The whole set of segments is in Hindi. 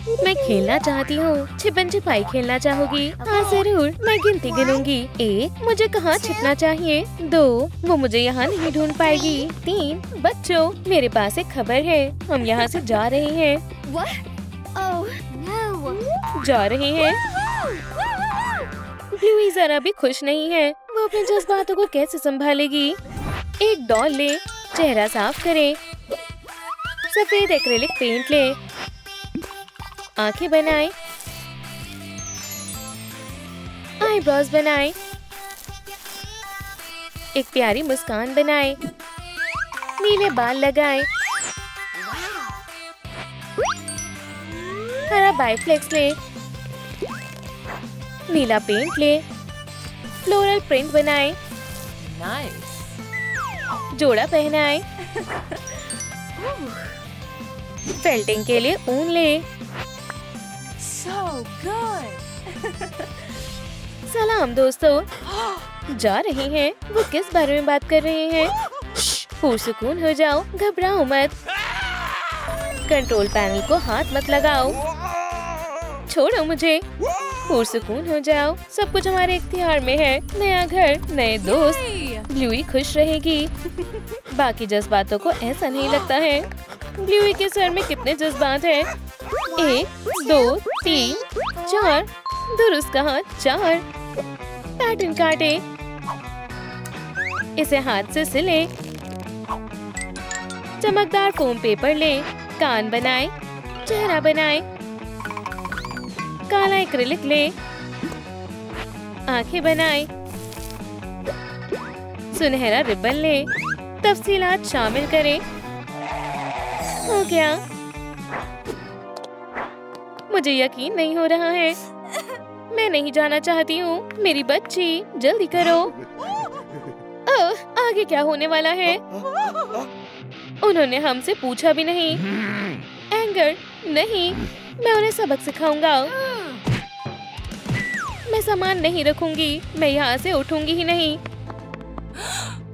मैं खेलना चाहती हूँ। छिपन छिपाई खेलना चाहोगी? हाँ जरूर, मैं गिनती गिनूंगी। 1, मुझे कहाँ छिपना चाहिए? 2, वो मुझे यहाँ नहीं ढूंढ पाएगी। 3, बच्चों मेरे पास एक खबर है, हम यहाँ से जा रहे हैं। जा रहे हैं? ब्लूई जरा भी खुश नहीं है। वो अपने जज्बातों को कैसे संभालेगी? एक डॉल ले, चेहरा साफ करे, सफेद एक्रिलिक पेंट ले, आंखें बनाए, आईब्रोज बनाए, एक प्यारी मुस्कान बनाए, नीले बाल लगाए, हरा बाइफ्लेक्स ले, नीला पेंट ले, फ्लोरल प्रिंट बनाए, जोड़ा पहनाए, फेल्टिंग के लिए ऊन ले। सलाम दोस्तों। जा रहे हैं? वो किस बारे में बात कर रहे हैं? पुरसुकून हो जाओ, घबराओ मत। कंट्रोल पैनल को हाथ मत लगाओ, छोड़ो मुझे। पुरसुकून हो जाओ, सब कुछ हमारे इख्तियार में है। नया घर, नए दोस्त, ब्लूई खुश रहेगी। बाकी जज्बातों को ऐसा नहीं लगता है। ब्लूई के सर में कितने जज्बात हैं? 1, 2, 3, 4। दुरुस्त कहा, 4। पैटर्न काटे, इसे हाथ से सिले, चमकदार फोम पेपर ले, कान बनाए, चेहरा बनाए, काला एक्रिलिक ले, आंखें बनाए, सुनहरा रिबन ले, तफसीलात शामिल करें। हो गया। मुझे यकीन नहीं हो रहा है। मैं नहीं जाना चाहती हूँ। मेरी बच्ची, जल्दी करो। आगे क्या होने वाला है? उन्होंने हमसे पूछा भी नहीं। एंगर, नहीं, मैं उन्हें सबक सिखाऊंगा। मैं सामान नहीं रखूंगी, मैं यहाँ से उठूंगी ही नहीं।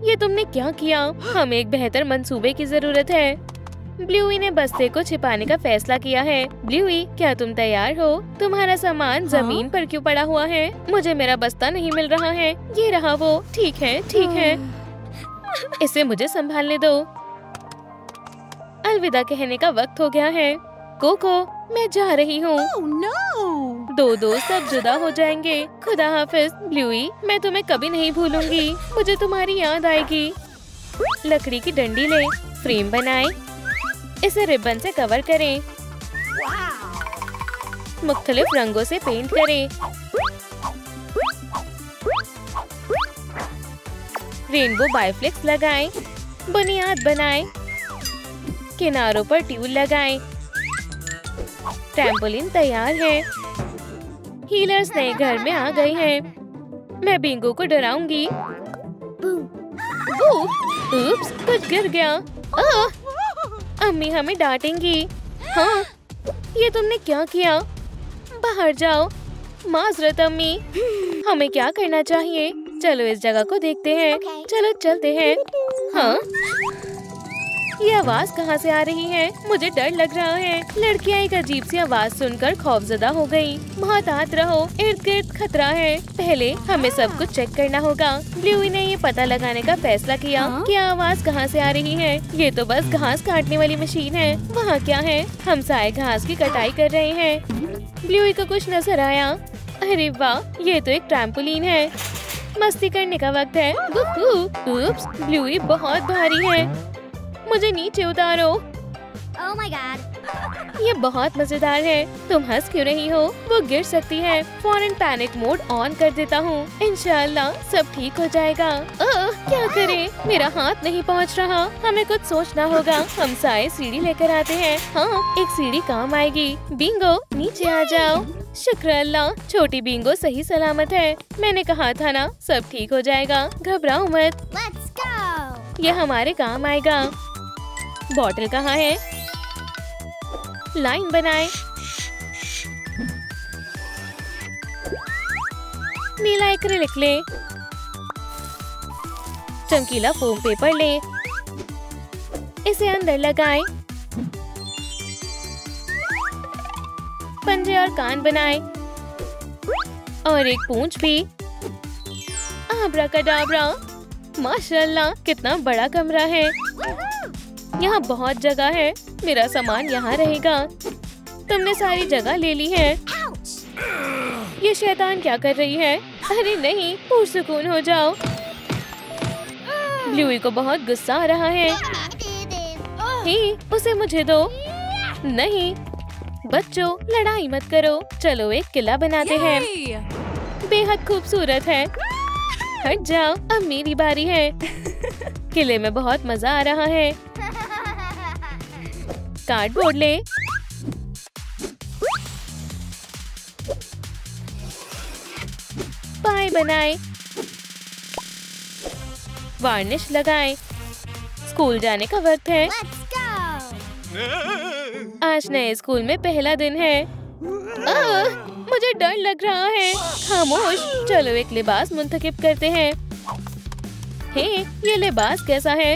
ये तुमने क्या किया? हमें एक बेहतर मंसूबे की जरूरत है। ब्लूई ने बस्ते को छिपाने का फैसला किया है। ब्लूई, क्या तुम तैयार हो? तुम्हारा सामान जमीन पर क्यों पड़ा हुआ है? मुझे मेरा बस्ता नहीं मिल रहा है। ये रहा वो। ठीक है, ठीक है, इसे मुझे संभालने दो। अलविदा कहने का वक्त हो गया है। कोको, मैं जा रही हूँ। दो दोस्त अब जुदा हो जाएंगे। खुदा हाफिज। ब्लूई, मैं तुम्हें कभी नहीं भूलूंगी। मुझे तुम्हारी याद आएगी। लकड़ी की डंडी ले, फ्रेम बनाए, इसे रिबन से कवर करें, मुख्तलिफ रंगों से पेंट करें, रेनबो बाइफ्लेक्स लगाएं, बुनियाद बनाएं, किनारों पर ट्यूल लगाएं। ट्रैम्पोलिन तैयार है। हीलर्स नए घर में आ गए हैं। मैं बिंगो को डराऊंगी। उप्स, कुछ गिर गया। अम्मी हमें डांटेंगी। हाँ, ये तुमने क्या किया? बाहर जाओ। माजरत अम्मी। हमें क्या करना चाहिए? चलो इस जगह को देखते हैं। चलो चलते हैं। हाँ, ये आवाज कहाँ से आ रही है? मुझे डर लग रहा है। लड़कियाँ एक अजीब सी आवाज सुनकर खौफजदा हो गयी। मोहतात रहो, इर्द गिर्द खतरा है। पहले हमें सब कुछ चेक करना होगा। ब्लूई ने ये पता लगाने का फैसला किया कि आवाज कहाँ से आ रही है। ये तो बस घास काटने वाली मशीन है। वहाँ क्या है? हमसाए घास की कटाई कर रहे हैं। ब्लूई को कुछ नजर आया। अरे वाह, ये तो एक ट्रैम्पोलिन है। मस्ती करने का वक्त है। उप्स, ब्लूई बहुत भारी है। मुझे नीचे उतारो। Oh my God. ये बहुत मजेदार है। तुम हंस क्यों रही हो? वो गिर सकती है। फौरन पैनिक मोड ऑन कर देता हूँ। इंशाल्लाह सब ठीक हो जाएगा। क्या करें? मेरा हाथ नहीं पहुँच रहा। हमें कुछ सोचना होगा। हम साए सीढ़ी लेकर आते हैं। हाँ, एक सीढ़ी काम आएगी। बिंगो, नीचे आ जाओ। शुक्र अल्लाह, छोटी बिंगो सही सलामत है। मैंने कहा था ना, सब ठीक हो जाएगा। घबराओ मत। Let's go. ये हमारे काम आएगा। बॉटल कहाँ है? लाइन बनाए, नीला एक्रिलिक ले, चमकीला फोम पेपर ले, इसे अंदर लगाएं, पंजे और कान बनाए और एक पूंछ भी। आब्राकाडाब्रा, माशाल्लाह कितना बड़ा कमरा है। यहाँ बहुत जगह है, मेरा सामान यहाँ रहेगा। तुमने सारी जगह ले ली है। ये शैतान क्या कर रही है? अरे नहीं, पुरसुकून हो जाओ। ब्लूई को बहुत गुस्सा आ रहा है। हे, उसे मुझे दो। नहीं बच्चों, लड़ाई मत करो। चलो एक किला बनाते हैं। बेहद खूबसूरत है। हट जाओ, अब मेरी बारी है। किले में बहुत मजा आ रहा है। कार्डबोर्ड ले। पाए बनाए, वार्निश लगाएं। स्कूल जाने का वक्त है। आज नए स्कूल में पहला दिन है। मुझे डर लग रहा है। खामोश, चलो एक लिबास मुंतखब करते हैं। हे, ये लिबास कैसा है?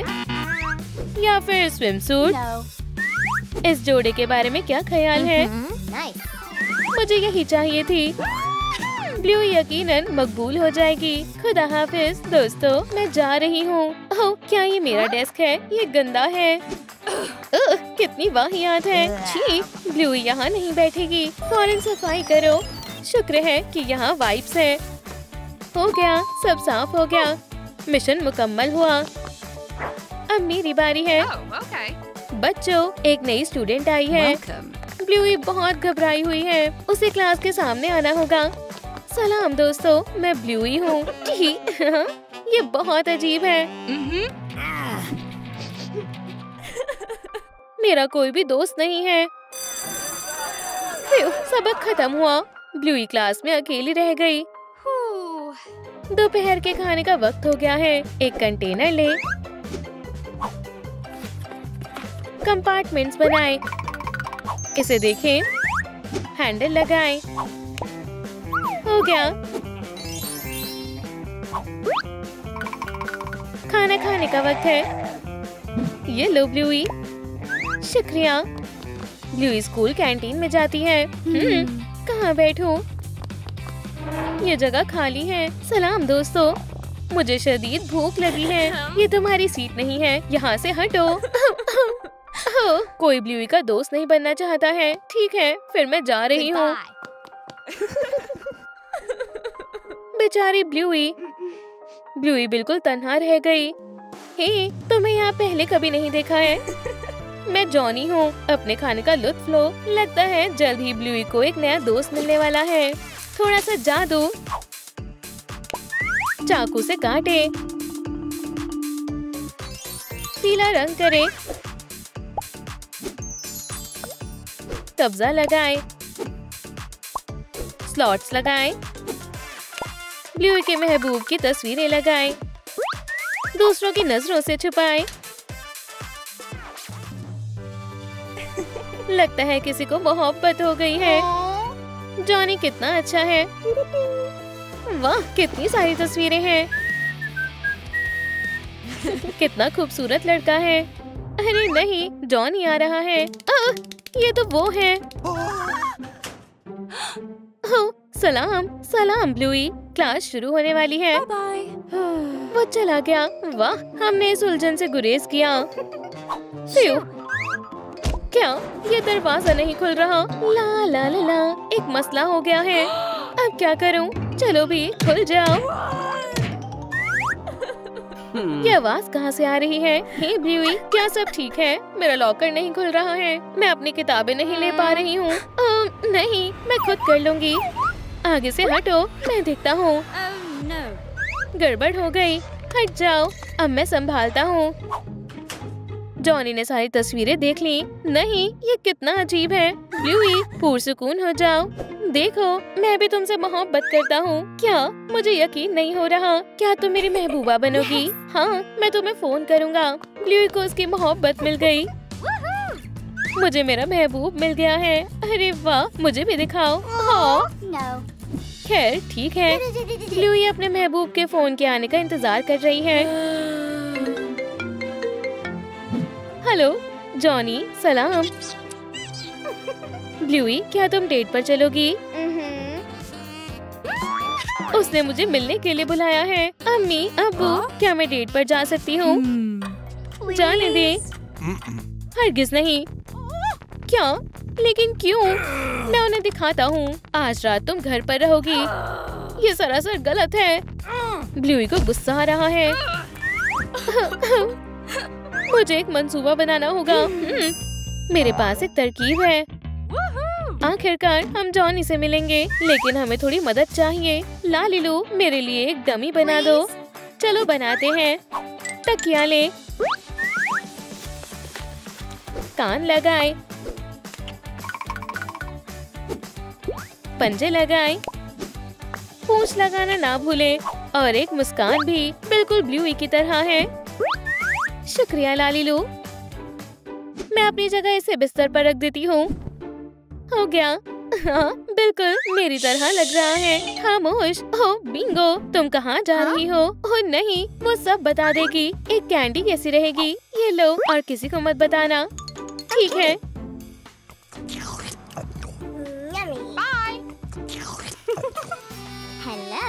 या फिर स्विमसूट? इस जोड़े के बारे में क्या ख्याल है? मुझे यही चाहिए थी। ब्लू यकीनन मकबूल हो जाएगी। खुदा हाफिज दोस्तों, मैं जा रही हूँ। ओह, क्या ये मेरा डेस्क है? ये गंदा है। कितनी वाहियात है। छी, ब्लू यहाँ नहीं बैठेगी। फौरन सफाई करो। शुक्र है कि यहाँ वाइप्स है। हो गया, सब साफ हो गया। मिशन मुकम्मल हुआ। अब मेरी बारी है। बच्चों, एक नई स्टूडेंट आई है। ब्लूई बहुत घबराई हुई है। उसे क्लास के सामने आना होगा। सलाम दोस्तों, मैं ब्लूई हूँ। ये बहुत अजीब है। मेरा कोई भी दोस्त नहीं है। सबक खत्म हुआ। ब्लूई क्लास में अकेली रह गई। दोपहर के खाने का वक्त हो गया है। एक कंटेनर ले। कंपार्टमेंट्स बनाएं। इसे देखें। हैंडल लगाएं। हो गया। खाना खाने का वक्त है। ये लो ब्लूई। शुक्रिया। ब्लूई स्कूल कैंटीन में जाती है। कहाँ बैठूं? ये जगह खाली है। सलाम दोस्तों, मुझे शदीद भूख लगी है। ये तुम्हारी सीट नहीं है, यहाँ से हटो। कोई ब्लूई का दोस्त नहीं बनना चाहता है। ठीक है, फिर मैं जा रही हूँ। बेचारी ब्लूई। ब्लूई बिल्कुल तन्हा रह गई। हे, तुम्हें यहाँ पहले कभी नहीं देखा है। मैं जॉनी हूँ। अपने खाने का लुत्फ लो। लगता है जल्द ही ब्लूई को एक नया दोस्त मिलने वाला है। थोड़ा सा जादू। चाकू से काटे। पीला रंग करे। कब्जा लगाए। स्लॉट्स लगाएं। ब्लूई के महबूब की तस्वीरें लगाएं। दूसरों की नजरों से छुपाएं। लगता है किसी को मोहब्बत हो गई है। जॉनी कितना अच्छा है। वाह, कितनी सारी तस्वीरें हैं। कितना खूबसूरत लड़का है। अरे नहीं, जॉनी आ रहा है। ये तो वो है। सलाम सलाम ब्लूई, क्लास शुरू होने वाली है। वो चला गया। वाह, हमने इस उलझन से गुरेज किया। क्या ये दरवाजा नहीं खुल रहा? ला ला ला ला, एक मसला हो गया है। अब क्या करूं? चलो भी खुल जाओ। ये आवाज कहाँ से आ रही है? हे ब्लूई, क्या सब ठीक है? मेरा लॉकर नहीं खुल रहा है। मैं अपनी किताबें नहीं ले पा रही हूँ। नहीं, मैं खुद कर लूंगी। आगे से हटो, मैं देखता हूँ। गड़बड़ हो गई। हट जाओ, अब मैं संभालता हूँ। जॉनी ने सारी तस्वीरें देख ली। नहीं, ये कितना अजीब है। ब्लूई, पुरसुकून हो जाओ। देखो, मैं भी तुमसे मोहब्बत करता हूँ। क्या? मुझे यकीन नहीं हो रहा। क्या तुम मेरी महबूबा बनोगी? हाँ, मैं तुम्हें फोन करूँगा। ब्लूई को उसकी मोहब्बत मिल गई। मुझे मेरा महबूब मिल गया है। अरे वाह, मुझे भी दिखाओ। हाँ, खैर ठीक है। ब्लूई अपने महबूब के फोन के आने का इंतजार कर रही है। हेलो जॉनी, सलाम। ब्लूई, क्या तुम डेट पर चलोगी? उसने मुझे मिलने के लिए बुलाया है। अम्मी, अब्बू, क्या मैं डेट पर जा सकती हूँ? जाने दे। हरगिज नहीं। क्या? लेकिन क्यों? मैं उन्हें दिखाता हूँ। आज रात तुम घर पर रहोगी। ये सरासर गलत है। ब्लूई को गुस्सा आ रहा है। मुझे एक मंसूबा बनाना होगा। मेरे पास एक तरकीब है। आखिरकार हम जॉनी से मिलेंगे, लेकिन हमें थोड़ी मदद चाहिए। लालिलू, मेरे लिए एक डमी बना दो। चलो बनाते हैं। तकिया ले, कान लगाए, पंजे लगाए, पूंछ लगाना ना भूले और एक मुस्कान भी बिल्कुल ब्लूई की तरह है। शुक्रिया लालिलू। मैं अपनी जगह इसे बिस्तर पर रख देती हूँ। हो गया। हाँ, बिल्कुल मेरी तरह लग रहा है। खामोश। ओह बिंगो, तुम कहाँ जा रही हो? ओह नहीं, वो सब बता देगी। एक कैंडी कैसी रहेगी? ये लो और किसी को मत बताना। ठीक है। Hello.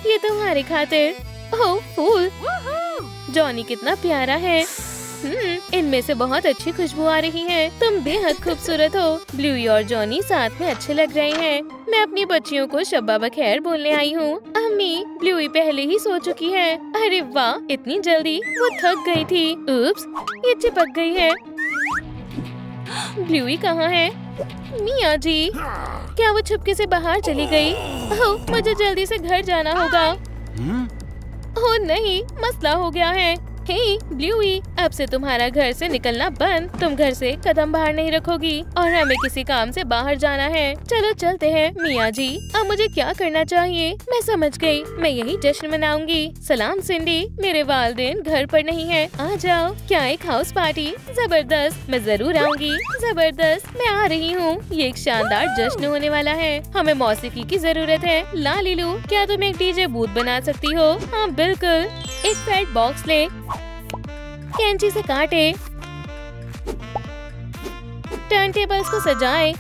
ये तुम्हारी खातिर। ओह फूल। जॉनी कितना प्यारा है। इनमें से बहुत अच्छी खुशबू आ रही है। तुम बेहद खूबसूरत हो। ब्लूई और जॉनी साथ में अच्छे लग रहे हैं। मैं अपनी बच्चियों को शब्बा बखैर बोलने आई हूँ। अम्मी, ब्लूई पहले ही सो चुकी है। अरे वाह, इतनी जल्दी? वो थक गई थी। उप्स, ये चिपक गई है। ब्लूई कहाँ है? मिया जी, क्या वो छुपके से बाहर चली गई? ओह, मुझे जल्दी से घर जाना होगा। ओह नहीं, मसला हो गया है। हे ब्लूई, अब से तुम्हारा घर से निकलना बंद। तुम घर से कदम बाहर नहीं रखोगी और हमें किसी काम से बाहर जाना है। चलो चलते हैं। मिया जी, अब मुझे क्या करना चाहिए? मैं समझ गई, मैं यही जश्न मनाऊंगी। सलाम सिंडी, मेरे वालिदैन घर पर नहीं है। आ जाओ। क्या एक हाउस पार्टी? जबरदस्त, मैं जरूर आऊंगी। जबरदस्त, मैं आ रही हूँ। ये एक शानदार जश्न होने वाला है। हमें मौसीकी की जरूरत है। लालिलू, क्या तुम एक डीजे बूथ बना सकती हो? हाँ बिल्कुल। एक फेट बॉक्स ले, कैंची से काटे, टर्न टेबल्स को सजाए।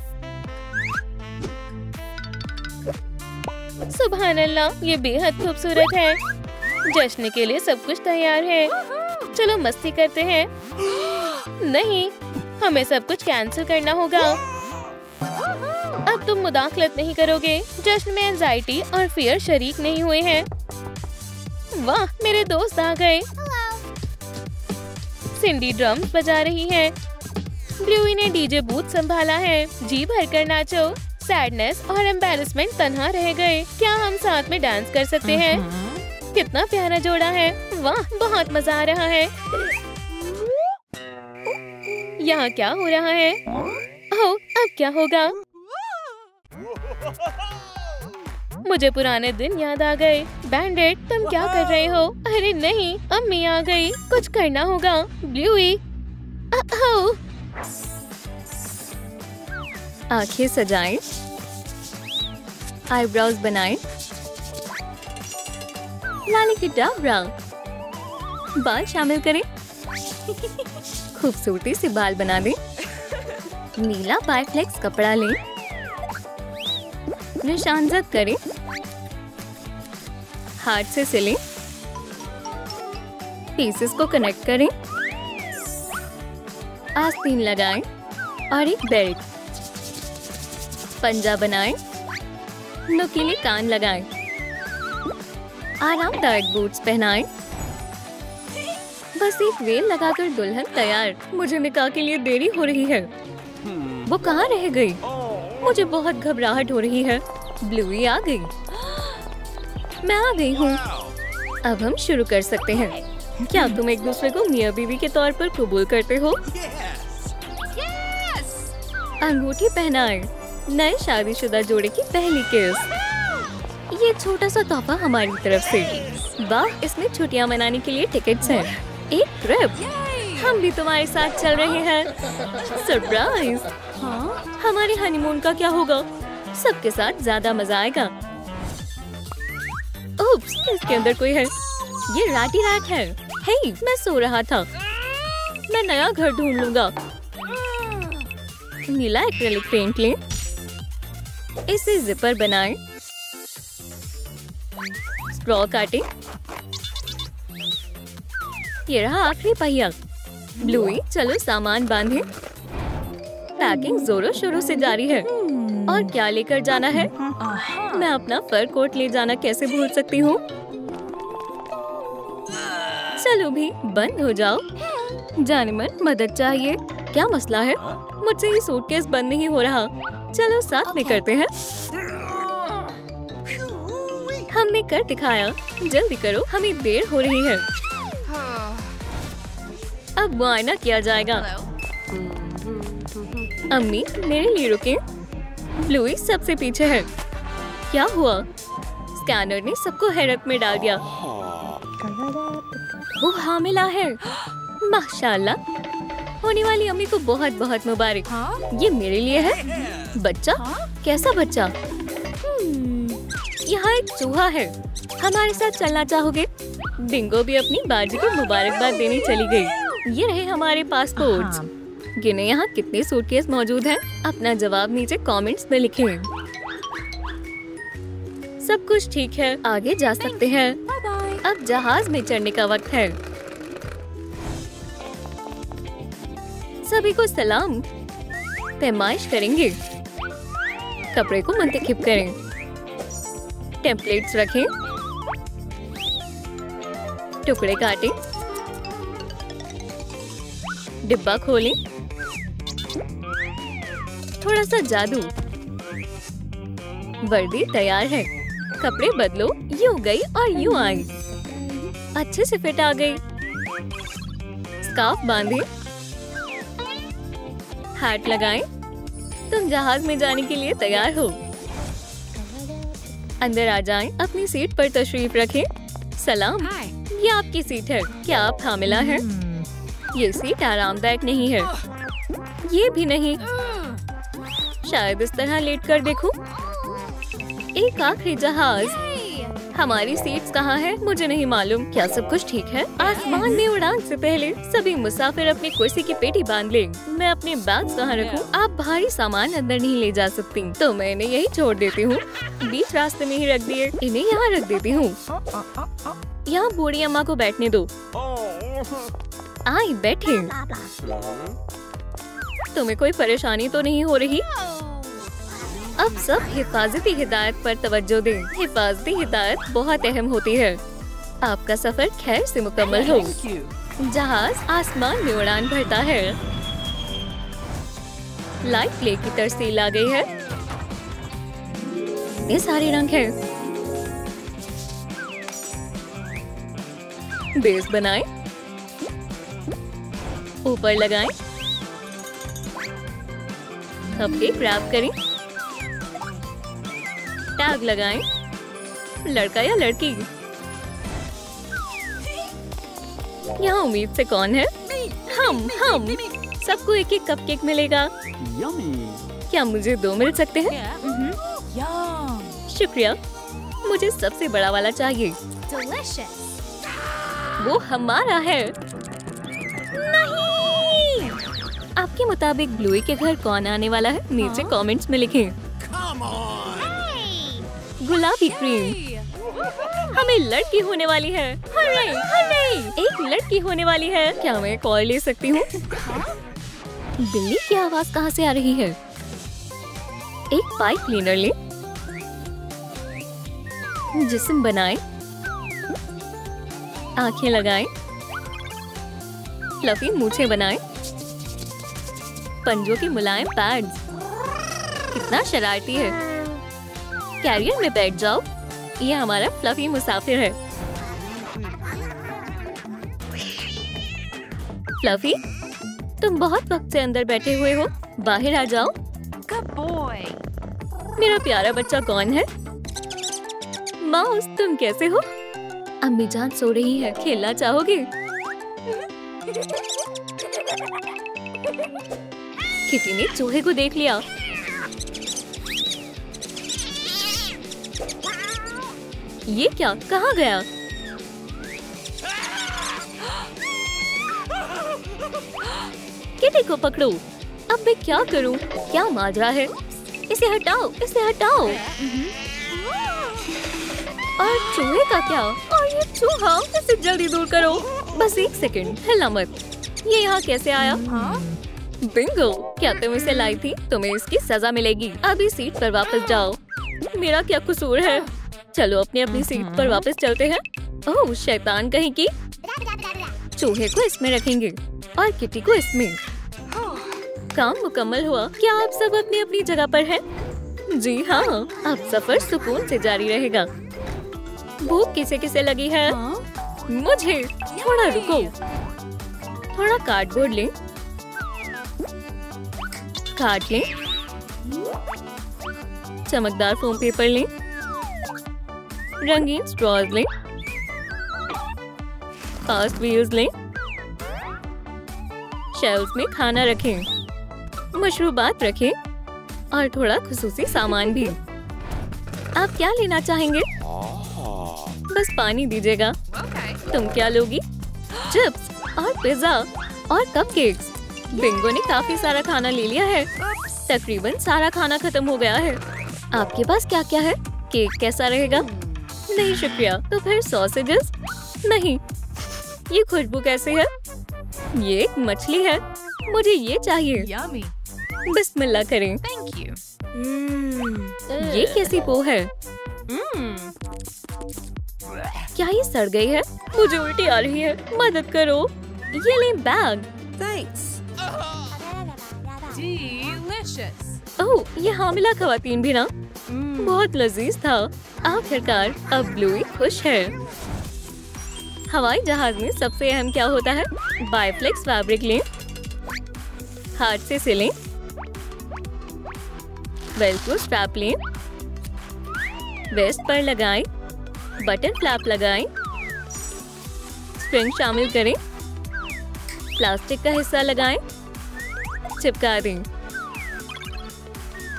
सुभान अल्लाह, ये बेहद खूबसूरत है। जश्न के लिए सब कुछ तैयार है। चलो मस्ती करते हैं। नहीं, हमें सब कुछ कैंसिल करना होगा। अब तुम मुदाखलत नहीं करोगे। जश्न में एंजाइटी और फियर शरीक नहीं हुए हैं। वाह, मेरे दोस्त आ गए। सिंडी ड्रम्स बजा रही है। ब्लूई ने डीजे बूथ संभाला है। जी भरकर नाचो। सैडनेस और एम्बैरेसमेंट तन्हा रह गए। क्या हम साथ में डांस कर सकते हैं? कितना प्यारा जोड़ा है। वाह, बहुत मजा आ रहा है। यहाँ क्या हो रहा है? ओह, अब क्या होगा? मुझे पुराने दिन याद आ गए। बैंडेड, तुम क्या कर रहे हो? अरे नहीं, अम्मी आ गई। कुछ करना होगा। ब्लूई, आंखें सजाएं, आईब्रोज बनाएं, लाली की डाबरा, बाल शामिल करें, खूबसूरती से बाल बना दें, नीला बायफ्लेक्स कपड़ा लें, निशानजद करें, हाथ से सिलें, पीसेस को कनेक्ट करें, आस्तीन लगाएं और एक बेल्ट, पंजा बनाएं, नुकीले कान लगाएं, आरामदायक बूट्स पहनाएं। बस एक वेल लगाकर दुल्हन तैयार। मुझे निकाह के लिए देरी हो रही है। वो कहाँ रह गई? मुझे बहुत घबराहट हो रही है। ब्लूई आ गई। मैं आ गई हूँ। अब हम शुरू कर सकते हैं। क्या तुम एक दूसरे को मियां बीवी के तौर पर कबूल करते हो? अंगूठी पहनाएं। नए शादीशुदा जोड़े की पहली किस। ये छोटा सा तोहफा हमारी तरफ से। वाह, इसमें छुट्टियां मनाने के लिए टिकट्स हैं। एक ट्रिप। हम भी तुम्हारे साथ चल रहे हैं। सरप्राइज। हाँ, हमारे हनीमून का क्या होगा? सबके साथ ज्यादा मजा आएगा। उप्स, इसके अंदर कोई है। ये राटी रैट है। हे, मैं सो रहा था। मैं नया घर ढूंढ लूंगा। नीला एक्रेलिक पेंट लें। इसे जिपर बनाएं, स्ट्रॉ काटें। ये रहा आखिरी पहिया। ब्लूई, चलो सामान बांधें। पैकिंग जोरों शोरों से जारी है। और क्या लेकर जाना है? मैं अपना फर कोट ले जाना कैसे भूल सकती हूँ। चलो भी बंद हो जाओ। जाने मन, मदद चाहिए। क्या मसला है? मुझसे ये सूटकेस बंद नहीं हो रहा। चलो साथ में करते हैं। हमने कर दिखाया। जल्दी करो, हमें देर हो रही है। अब मुआयना किया जाएगा। अम्मी, मेरे लिए रुके। ब्लूई सबसे पीछे है। क्या हुआ? स्कैनर ने सबको हैरत में डाल दिया। वो हामिला है। माशाल्लाह। होने वाली अम्मी को बहुत बहुत मुबारक। ये मेरे लिए है। बच्चा? कैसा बच्चा? यहाँ एक चूहा है। हमारे साथ चलना चाहोगे? डिंगो भी अपनी बाजी को मुबारकबाद देने चली गई। ये रहे हमारे पासपोर्ट्स। गिने यहाँ कितने सूटकेस मौजूद हैं? अपना जवाब नीचे कमेंट्स में लिखें। सब कुछ ठीक है, आगे जा सकते हैं। अब जहाज में चढ़ने का वक्त है। सभी को सलाम। पैमाइश करेंगे। कपड़े को मुंतखब करें। टेम्पलेट्स रखें। टुकड़े काटें। डिब्बा खोलें। थोड़ा सा जादू। वर्दी तैयार है। कपड़े बदलो। यूं गई और यूं आई। अच्छे से फिट आ गई। स्कार्फ बांधे। हैट लगाएं। तुम जहाज में जाने के लिए तैयार हो। अंदर आ जाएं। अपनी सीट पर तशरीफ रखें। सलाम, ये आपकी सीट है। क्या आप हामिला हैं? ये सीट आरामदायक नहीं है। ये भी नहीं। शायद इस तरह लेट कर देखूं। एक आखिरी जहाज। हमारी सीट्स कहाँ है? मुझे नहीं मालूम। क्या सब कुछ ठीक है? आसमान में उड़ान से पहले सभी मुसाफिर अपनी कुर्सी की पेटी बांध लें। मैं अपने बैग्स कहाँ रखूं? आप भारी सामान अंदर नहीं ले जा सकती, तो मैं इन्हें यही छोड़ देती हूँ। बीच रास्ते में ही रख दिए। इन्हें यहाँ रख देती हूँ। यहाँ बूढ़ी अम्मा को बैठने दो। आई बैठे। तुम्हें कोई परेशानी तो नहीं हो रही? अब सब हिफाजती हिदायत पर तवज्जो दें। हिफाजती हिदायत बहुत अहम होती है। आपका सफर खैर से मुकम्मल हो। जहाज आसमान में उड़ान भरता है। लाइट प्ले की तरसील आ गई है। ये सारे रंग हैं। बेस बनाएं। ऊपर लगाएं। कपकेक रैप करें। टैग लगाएं। लड़का या लड़की? यहाँ उम्मीद से कौन है? हम। सबको एक एक कपकेक मिलेगा। क्या मुझे 2 मिल सकते हैं? शुक्रिया। मुझे सबसे बड़ा वाला चाहिए। Delicious. वो हमारा है। नहीं। आपके मुताबिक ब्लूई के घर कौन आने वाला है? नीचे कमेंट्स में लिखें। गुलाबी क्रीम। हमें लड़की होने वाली है। हरे, हरे। एक लड़की होने वाली है। क्या मैं कॉल ले सकती हूँ? बिल्ली की आवाज कहाँ से आ रही है? एक पाइप क्लीनर ले। जिस्म बनाएं। आंखें लगाएं। फ्लफी मूछें बनाएं। पंजों के मुलायम पैड्स। कितना शरारती है। कैरियर में बैठ जाओ। ये हमारा फ्लफी मुसाफिर है। फ्लफी, तुम बहुत वक्त से अंदर बैठे हुए हो। बाहर आ जाओ। Good boy. मेरा प्यारा बच्चा कौन है? माउस, तुम कैसे हो? अम्मी जान सो रही है। खेलना चाहोगे? किटी ने चूहे को देख लिया। ये क्या? कहाँ गया? किटी को पकड़ो। अब मैं क्या करूं? क्या माजरा है? इसे हटाओ, इसे हटाओ। और चूहे का क्या? और ये चूहा, इसे जल्दी दूर करो। बस 1 सेकंड, हिलना मत। ये यहाँ कैसे आया? बिंगो, क्या तुम इसे लाई थी? तुम्हें इसकी सजा मिलेगी। अभी सीट पर वापस जाओ। मेरा क्या कसूर है? चलो अपनी अपनी सीट पर वापस चलते हैं। ओह शैतान कहीं की। चूहे को इसमें रखेंगे और किटी को इसमें। काम मुकम्मल हुआ। क्या आप सब अपनी अपनी जगह पर हैं? जी हाँ, अब सफर सुकून से जारी रहेगा। भूख किसे किसे लगी है? मुझे। थोड़ा रुको, थोड़ा कार्डबोर्ड लें, काट लें, चमकदार फोम पेपर लें, रंगीन स्ट्रॉज लें, फास्ट व्हील्स लें, शेल्फ में खाना रखें, मशरूबात रखें और थोड़ा खुसूसी सामान भी। आप क्या लेना चाहेंगे? बस पानी दीजिएगा। तुम क्या लोगी? चिप्स और पिज्जा और कपकेक्स। बिंगो ने काफी सारा खाना ले लिया है। तकरीबन सारा खाना खत्म हो गया है। आपके पास क्या क्या है? केक कैसा रहेगा? नहीं शुक्रिया। तो फिर सॉसेजेस? नहीं। ये खुशबू कैसे है? ये एक मछली है। मुझे ये चाहिए। Yummy. बिस्मिल्लाह करें। Thank you. ये कैसी पो है? क्या ये सड़ गई है? मुझे उल्टी आ रही है। मदद करो। ये ले बैग। Thanks. Delicious. ओह, ये हामिला खवातीन भी ना। बहुत लजीज था। आखिरकार अब ब्लूई खुश है। हवाई जहाज में सबसे अहम क्या होता है? बायोफ्लेक्स फैब्रिक लें, हाथ से सिलें, वेल्क्रो स्ट्रैप लें, वेस्ट पर लगाएं, बटन फ्लैप लगाएं, स्प्रिंग शामिल करें, प्लास्टिक का हिस्सा लगाएं, चिपका दें।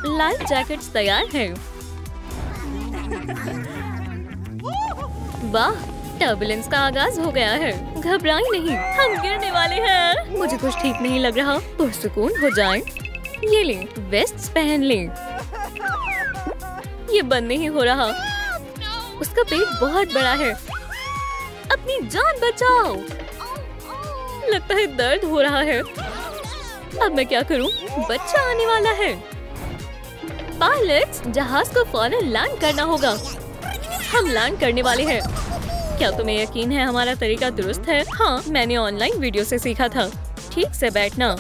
लाइफ जैकेट्स तैयार हैं। वाह, टर्बुलेंस का आगाज हो गया है। घबराएं नहीं, हम गिरने वाले हैं। मुझे कुछ ठीक नहीं लग रहा। पुरसुकून हो जाएं। ये लें, वेस्ट पहन लें। ये बंद नहीं हो रहा। उसका पेट बहुत बड़ा है। अपनी जान बचाओ। लगता है दर्द हो रहा है। अब मैं क्या करूं? बच्चा आने वाला है। पायलट्स, जहाज को फौरन लैंड करना होगा। हम लैंड करने वाले हैं। क्या तुम्हें यकीन है हमारा तरीका दुरुस्त है? हाँ, मैंने ऑनलाइन वीडियो से सीखा था। ठीक से बैठना।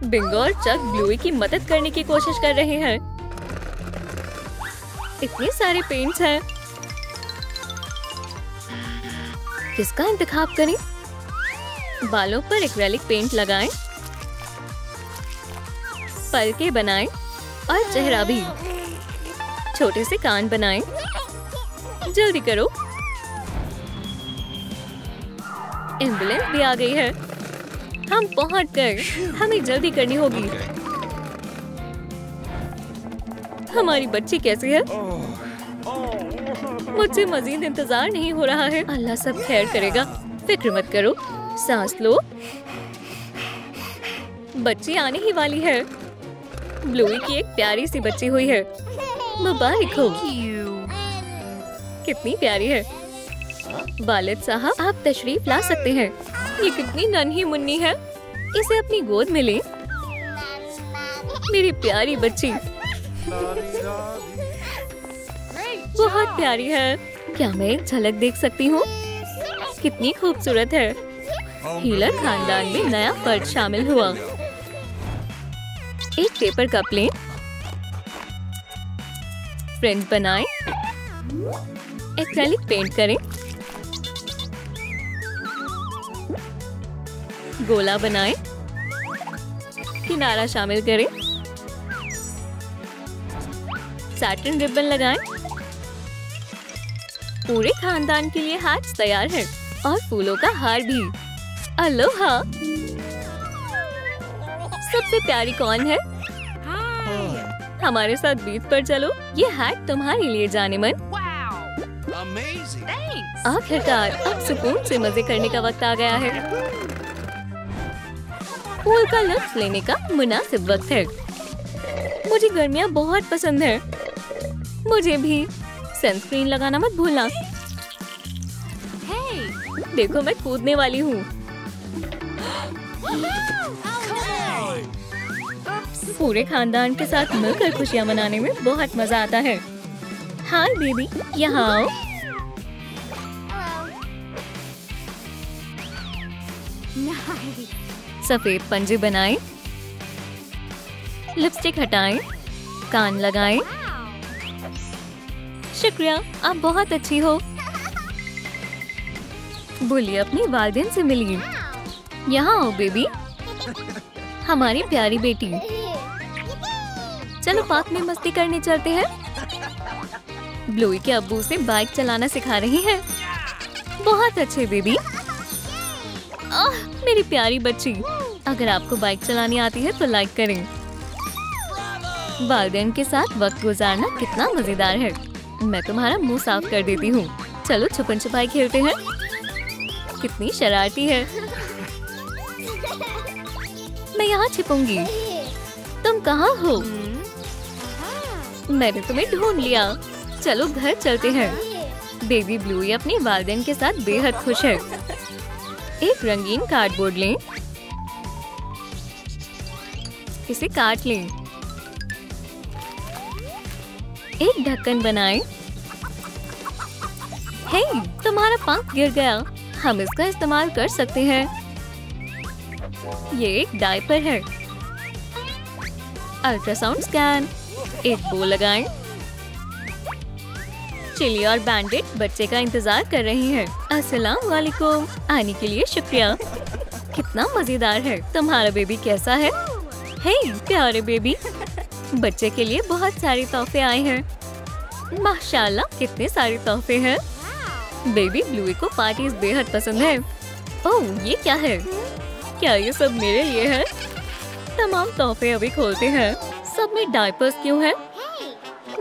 बिंगो और चक ब्लूई की मदद करने की कोशिश कर रहे हैं। इतने सारे पेंट्स हैं। किसका इंतखाब करें? बालों पर एक्रेलिक पेंट लगाएं, पलके बनाएं और चेहरा भी। छोटे से कान बनाएं। जल्दी करो। एम्बुलेंस भी आ गई है। हम पहुंच गए। हमें जल्दी करनी होगी। हमारी बच्ची कैसी है? मुझसे मजीद इंतजार नहीं हो रहा है। अल्लाह सब खैर करेगा। फिक्र मत करो। सांस लो। बच्ची आने ही वाली है। ब्लूई की एक प्यारी सी बच्ची हुई है। मुबारक हो। कितनी प्यारी है। वालिद साहब, आप तशरीफ ला सकते हैं। ये कितनी नन्ही मुन्नी है। इसे अपनी गोद में ले। मेरी प्यारी बच्ची बहुत प्यारी है। क्या मैं एक झलक देख सकती हूँ? कितनी खूबसूरत है। हीलर खानदान में नया फर्द शामिल हुआ। एक पेपर कप लें, फ्रेंड्स बनाएं, एक्रेलिक पेंट करें, गोला बनाएं, किनारा शामिल करें, सैटिन रिबन लगाएं। पूरे खानदान के लिए हैट्स तैयार है और फूलों का हार भी। अलोहा। सबसे प्यारी कौन है? हमारे साथ बीच पर चलो। ये हैट तुम्हारे लिए जानेमन। Amazing. Thanks. आखिरकार अब सुकून से मजे करने का वक्त आ गया है। पूल का लुत्फ लेने का मुनासिब वक्त है। मुझे गर्मियाँ बहुत पसंद है। मुझे भी सनस्क्रीन लगाना मत भूलना। देखो मैं कूदने वाली हूँ। पूरे खानदान के साथ मिलकर खुशियाँ मनाने में बहुत मजा आता है। हाय बेबी, यहाँ आओ। सफेद पंजे बनाएं, लिपस्टिक हटाएं, कान लगाएं। शुक्रिया, आप बहुत अच्छी हो। बोलिए अपनी वालिदैन से मिलिए। यहाँ आओ बेबी, हमारी प्यारी बेटी। चलो पार्क में मस्ती करने चलते हैं। ब्लूई के अब्बू से बाइक चलाना सिखा रही है। बहुत अच्छे बेबी। मेरी प्यारी बच्ची, अगर आपको बाइक चलानी आती है तो लाइक करें। वालिदैन के साथ वक्त गुजारना कितना मजेदार है। मैं तुम्हारा मुंह साफ कर देती हूँ। चलो छुपन छुपाई खेलते हैं। कितनी शरारती है। मैं यहाँ छिपूंगी। तुम कहाँ हो? मैंने तुम्हें ढूंढ लिया। चलो घर चलते हैं। बेबी ब्लूई अपनी वालिदैन के साथ बेहद खुश है। एक रंगीन कार्डबोर्ड लें, इसे काट लें। एक ढक्कन बनाएं। हे, तुम्हारा पंख गिर गया। हम इसका इस्तेमाल कर सकते हैं। ये एक डायपर है। Ultrasound scan. एक बो लगाएं। चिली और बैंडेड बच्चे का इंतजार कर रही हैं। अस्सलाम वालेकुम, आने के लिए शुक्रिया। कितना मजेदार है। तुम्हारा बेबी कैसा है? हे प्यारे बेबी, बच्चे के लिए बहुत सारे तोहफे आए हैं। माशाल्लाह, कितने सारे तोहफे हैं। बेबी ब्लूई को पार्टीज बेहद पसंद है। ओह, ये क्या है? क्या ये सब मेरे लिए है? तमाम तोहफे अभी खोलते हैं। सब में डायपर्स क्यों है?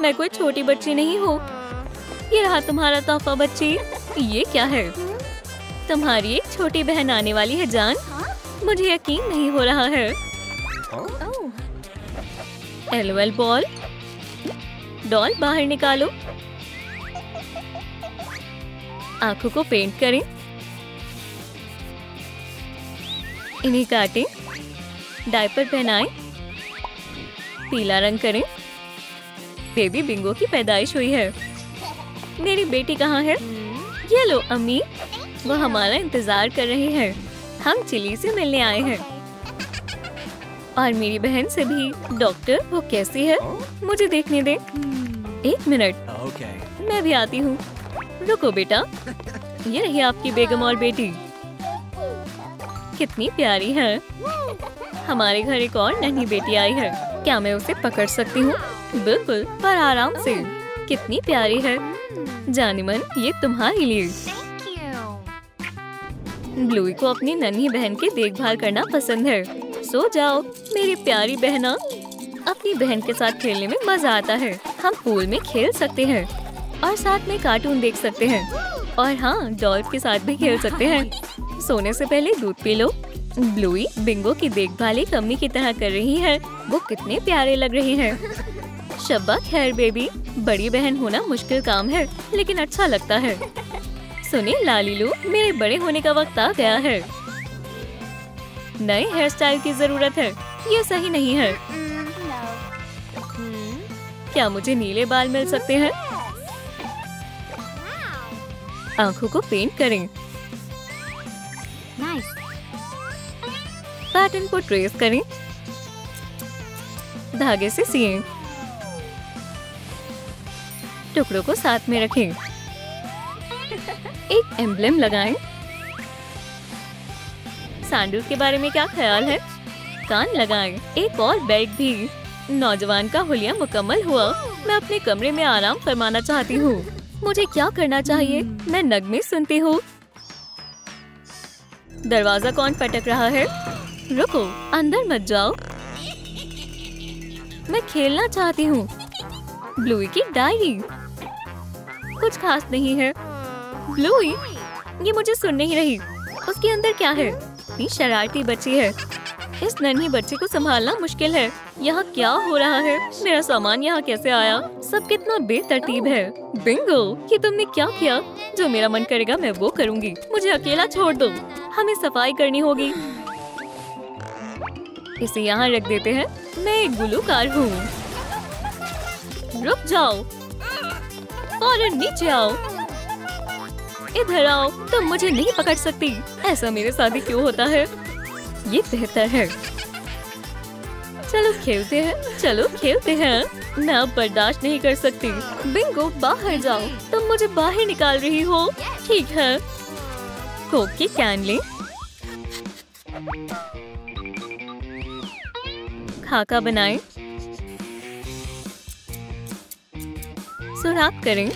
मैं कोई छोटी बच्ची नहीं हूँ। ये रहा तुम्हारा तोहफा बच्ची। ये क्या है? तुम्हारी एक छोटी बहन आने वाली है जान। मुझे यकीन नहीं हो रहा है। LOL ball. डॉल बाहर निकालो। आंखों को पेंट करें। इन्हें काटें। डायपर पहनाएं। पीला रंग करें। बेबी बिंगो की पैदाइश हुई है। मेरी बेटी कहाँ है? ये लो अम्मी, वो हमारा इंतजार कर रही है। हम चिली से मिलने आए हैं। और मेरी बहन से भी। डॉक्टर, वो कैसी है? मुझे देखने दे। एक मिनट, मैं भी आती हूँ। रुको बेटा, ये रही आपकी बेगम और बेटी। कितनी प्यारी है। हमारे घर एक और नन्ही बेटी आई है। क्या मैं उसे पकड़ सकती हूँ? बिल्कुल, पर आराम से। कितनी प्यारी है। जानिमन, ये तुम्हारे लिए। ब्लूई को अपनी नन्ही बहन की देखभाल करना पसंद है। सो जाओ मेरी प्यारी बहना। अपनी बहन के साथ खेलने में मजा आता है। हम पूल में खेल सकते हैं और साथ में कार्टून देख सकते हैं। और हाँ, डॉल्स के साथ भी खेल सकते हैं। सोने से पहले दूध पी लो। ब्लूई बिंगो की देखभाल एक अम्मी की तरह कर रही है। वो कितने प्यारे लग रहे हैं। शब्बा खैर बेबी, बड़ी बहन होना मुश्किल काम है, लेकिन अच्छा लगता है। सुनिए लालीलू, मेरे बड़े होने का वक्त आ गया है। नए हेयर स्टाइल की जरूरत है। ये सही नहीं है। क्या मुझे नीले बाल मिल सकते हैं? आंखों को पेंट करें। पैटर्न को ट्रेस करें। धागे से सिएं। टुकड़ों को साथ में रखें। एक एम्ब्लेम लगाएं। सैंडल के बारे में क्या ख्याल है? कान लगाएं। एक और बेल्ट भी। नौजवान का हुलिया मुकम्मल हुआ। मैं अपने कमरे में आराम फरमाना चाहती हूँ। मुझे क्या करना चाहिए? मैं नगमे सुनती हूँ। दरवाजा कौन पटक रहा है? रुको, अंदर मत जाओ। मैं खेलना चाहती हूँ। ब्लूई की डायरी। कुछ खास नहीं है। ब्लूई, ये मुझे सुन नहीं रही। उसके अंदर क्या है? इतनी शरारती बच्ची है। इस नन्ही बच्चे को संभालना मुश्किल है। यहाँ क्या हो रहा है? मेरा सामान यहाँ कैसे आया? सब कितना बेतरतीब है। बिंगो, ये तुमने क्या किया? जो मेरा मन करेगा मैं वो करूँगी। मुझे अकेला छोड़ दो। हमें सफाई करनी होगी। इसे यहाँ रख देते हैं। मैं एक गुलूकार हूँ। रुक जाओ और नीचे आओ। इधर आओ। तुम मुझे नहीं पकड़ सकती। ऐसा मेरे साथ ही क्यों होता है? ये बेहतर है। चलो खेलते हैं। चलो खेलते हैं। मैं अब बर्दाश्त नहीं कर सकती। बिंगो, बाहर जाओ। तुम मुझे बाहर निकाल रही हो। ठीक है। कोक की कैन ले। खाका बनाएं। सुराख करें।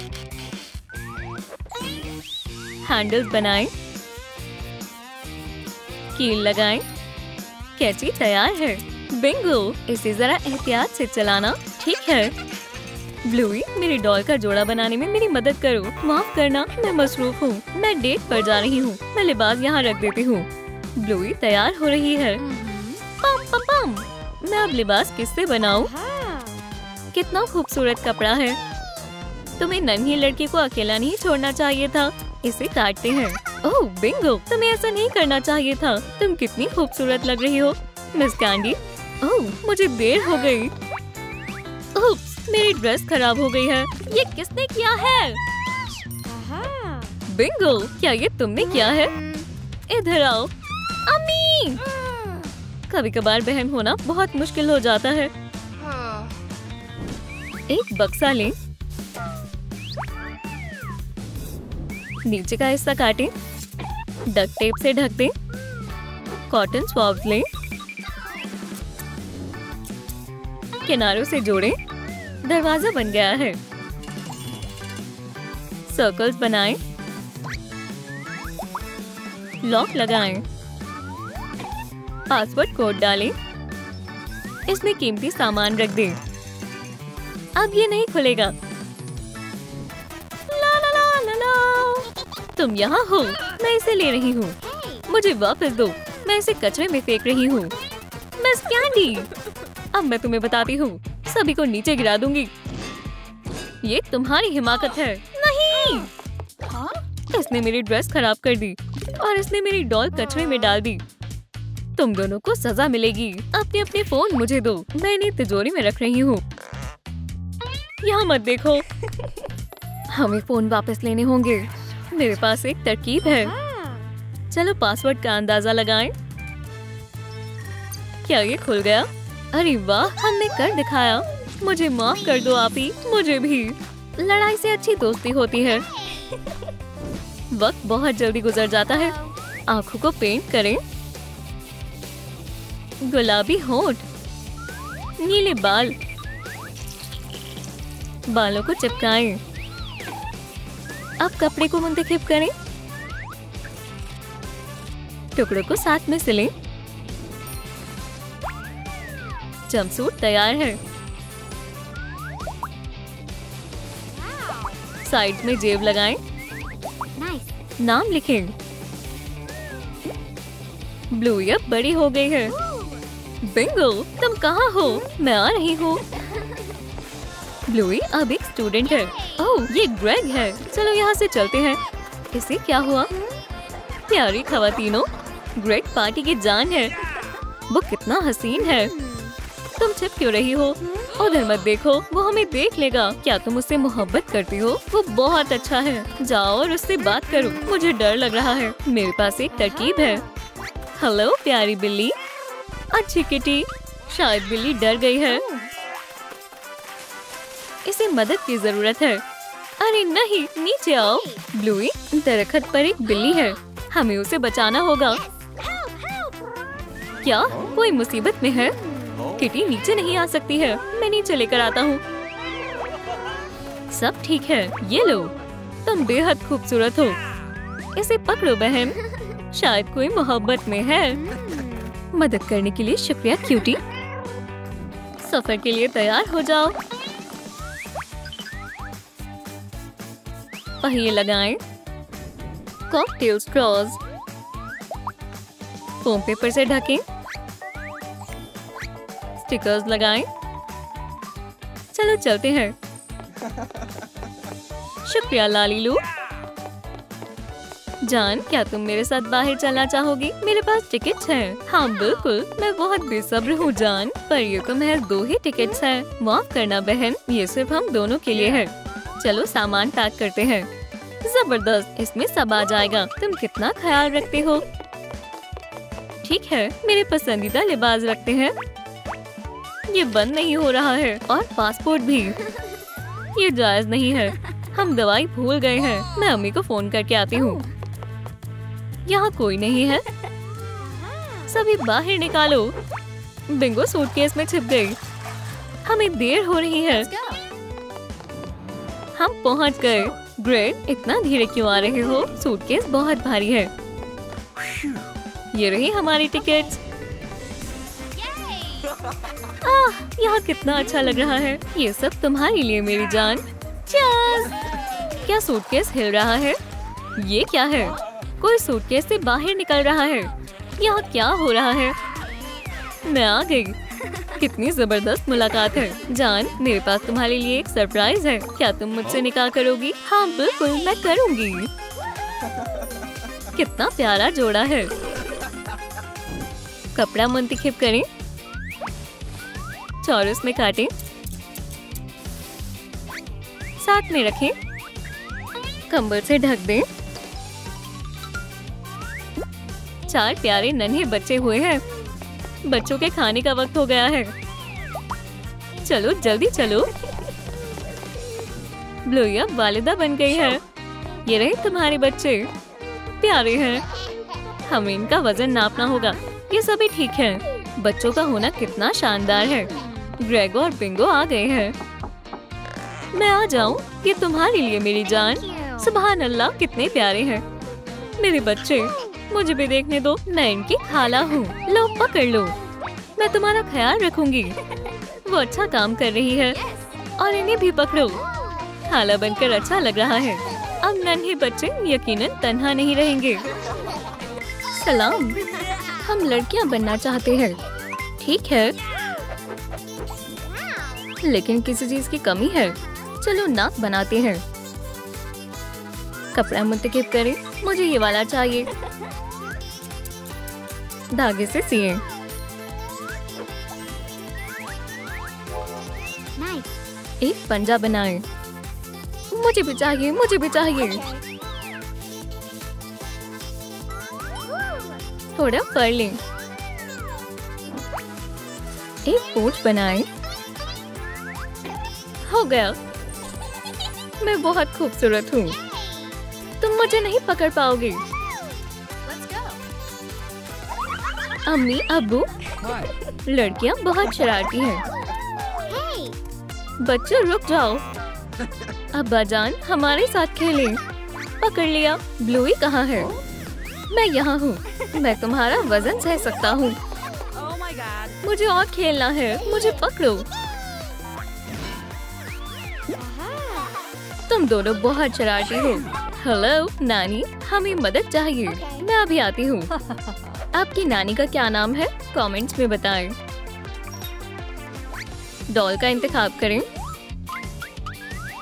हैंडल्स बनाएं। कील लगाएं। कैंची तैयार है। बिंगो, इसे जरा एहतियात से चलाना। ठीक है। ब्लूई, मेरी डॉल का जोड़ा बनाने में मेरी मदद करो। माफ करना, मैं मसरूफ हूँ। मैं डेट पर जा रही हूँ। मैं लिबास यहाँ रख देती हूँ। ब्लूई तैयार हो रही है। पम पम पम। मैं अब लिबास किससे बनाऊं? कितना खूबसूरत कपड़ा है। तुम्हें नन्ही लड़की को अकेला नहीं छोड़ना चाहिए था। इसे काटते हैं। ओह बिंगो, तुम्हें ऐसा नहीं करना चाहिए था। तुम कितनी खूबसूरत लग रही हो मिस कैंडी। ओह, मुझे देर हो गई। उप्स, मेरी ड्रेस खराब हो गई है। ये किसने किया है? बिंगो, क्या ये तुमने किया है? इधर आओ। अम्मी, कभी कभार बहन होना बहुत मुश्किल हो जाता है। एक बक्सा लें। नीचे का हिस्सा काटें। डक टेप से ढक दें। कॉटन स्वॉब्स लें। किनारों से जोड़ें। दरवाजा बन गया है। सर्कल्स बनाएं। लॉक लगाएं। पासवर्ड कोड डालें। इसमें कीमती सामान रख दें। अब ये नहीं खुलेगा। ला ला ला ला ला। तुम यहाँ हो। मैं इसे ले रही हूँ। मुझे वापस दो। मैं इसे कचरे में फेंक रही हूँ। मिस कैंडी, अब मैं तुम्हें बताती हूँ। सभी को नीचे गिरा दूंगी। ये तुम्हारी हिमाकत है। नहीं। इसने मेरी ड्रेस खराब कर दी और इसने मेरी डॉल कचरे में डाल दी। तुम दोनों को सजा मिलेगी। अपने अपने फोन मुझे दो। मैं इन्हें तिजोरी में रख रही हूँ। यहाँ मत देखो। हमें फोन वापस लेने होंगे। मेरे पास एक तरकीब है। चलो पासवर्ड का अंदाजा लगाएं। क्या ये खुल गया? अरे वाह, हमने कर दिखाया। मुझे माफ कर दो आपी। मुझे भी। लड़ाई से अच्छी दोस्ती होती है। वक्त बहुत जल्दी गुजर जाता है। आंखों को पेंट करें। गुलाबी होंठ। नीले बाल। बालों को चिपकाएं। अब कपड़े को मुंतखब करें। टुकड़ों को साथ में सिलें। जंपसूट तैयार है। साइड में जेब लगाएं। नाम लिखें। ब्लू अब बड़ी हो गई है। बिंगो, तुम कहाँ हो? मैं आ रही हूँ। ब्लूई अब एक स्टूडेंट है। ओह, ये ग्रेग है। चलो यहाँ से चलते हैं। इसे क्या हुआ? प्यारी खवातीनों, ग्रेग पार्टी की जान है। वो कितना हसीन है। तुम छिप क्यों रही हो? उधर मत देखो, वो हमें देख लेगा। क्या तुम उससे मोहब्बत करती हो? वो बहुत अच्छा है। जाओ और उससे बात करो। मुझे डर लग रहा है। मेरे पास एक तरकीब है। हेलो प्यारी बिल्ली। अच्छी किटी। शायद बिल्ली डर गई है। इसे मदद की जरूरत है। अरे नहीं, नीचे आओ। ब्लूई, दरख्त पर एक बिल्ली है। हमें उसे बचाना होगा। क्या कोई मुसीबत में है? किटी नीचे नहीं आ सकती है। मैं नीचे लेकर आता हूँ। सब ठीक है। ये लो, तुम बेहद खूबसूरत हो। इसे पकड़ो बहन। शायद कोई मोहब्बत में है। मदद करने के लिए शुक्रिया क्यूटी। सफर के लिए तैयार हो जाओ। पहिए लगाएं। Cocktail straws. फोम पेपर से ढकें। स्टिकर्स लगाएं। चलो चलते हैं। शुक्रिया लालीलू। जान, क्या तुम मेरे साथ बाहर चलना चाहोगी? मेरे पास टिकट्स हैं। हाँ बिल्कुल, मैं बहुत बेसब्र हूँ जान, पर ये तो महज 2 ही टिकट्स हैं। माफ करना बहन, ये सिर्फ हम दोनों के लिए है। चलो सामान पैक करते हैं। जबरदस्त, इसमें सब आ जाएगा। तुम कितना ख्याल रखते हो। ठीक है, मेरे पसंदीदा लिबास रखते हैं। ये बंद नहीं हो रहा है और पासपोर्ट भी। ये जायज नहीं है। हम दवाई भूल गए हैं। मैं अम्मी को फोन करके आती हूँ। यहाँ कोई नहीं है। सभी बाहर निकालो। बिंगो सूटकेस में छिप गई। हमें देर हो रही है। हम पहुँच गए। ग्रेट, इतना धीरे क्यों आ रहे हो? सूटकेस बहुत भारी है। ये रही हमारी टिकट्स। यहाँ कितना अच्छा लग रहा है। ये सब तुम्हारे लिए मेरी जान। चीयर्स। क्या सूटकेस हिल रहा है? ये क्या है? कोई सूटकेस से बाहर निकल रहा है। यहाँ क्या हो रहा है? मैं आ गई। कितनी जबरदस्त मुलाकात है। जान, मेरे पास तुम्हारे लिए एक सरप्राइज है। क्या तुम मुझसे निकाह करोगी? हाँ बिल्कुल, मैं करूँगी। कितना प्यारा जोड़ा है। कपड़ा मुंतखब करें, चौरस में काटें, साथ में रखें, कंबल से ढक दें। 4 प्यारे नन्हे बच्चे हुए हैं। बच्चों के खाने का वक्त हो गया है। चलो जल्दी चलो। ब्लूई अब वालिदा बन गई है। ये रहे तुम्हारे बच्चे। प्यारे हैं। हमें इनका वजन नापना होगा। ये सभी ठीक है। बच्चों का होना कितना शानदार है। ग्रेगो और बिंगो आ गए हैं। मैं आ जाऊं? ये तुम्हारे लिए मेरी जान। सुभान अल्लाह, कितने प्यारे हैं मेरे बच्चे। मुझे भी देखने दो, मैं इनकी खाला हूँ। लो पकड़ लो, मैं तुम्हारा ख्याल रखूंगी। वो अच्छा काम कर रही है। और इन्हें भी पकड़ो। खाला बनकर अच्छा लग रहा है। अब नन्हे बच्चे यकीनन तन्हा नहीं रहेंगे। सलाम, हम लड़कियां बनना चाहते हैं। ठीक है, लेकिन किसी चीज की कमी है। चलो नाक बनाते हैं। कपड़ा मुंतखब करें। मुझे ये वाला चाहिए। धागे से सिए। एक पंजा बनाएं। मुझे भी चाहिए, मुझे भी चाहिए। थोड़ा फर लें। एक पूंछ बनाएं। हो गया। मैं बहुत खूबसूरत हूँ। तुम मुझे नहीं पकड़ पाओगे। अम्मी, अब्बू, लड़कियाँ बहुत शरारती हैं। बच्चों रुक जाओ। अब्बा जान, हमारे साथ खेलें। पकड़ लिया। ब्लूई कहाँ है? मैं यहाँ हूँ। मैं तुम्हारा वजन सह सकता हूँ। मुझे और खेलना है। मुझे पकड़ो। तुम दोनों बहुत शरारती हो। हेलो नानी, हमें मदद चाहिए। मैं अभी आती हूँ। आपकी नानी का क्या नाम है? कमेंट्स में बताएं। डॉल का इंतखाब करें।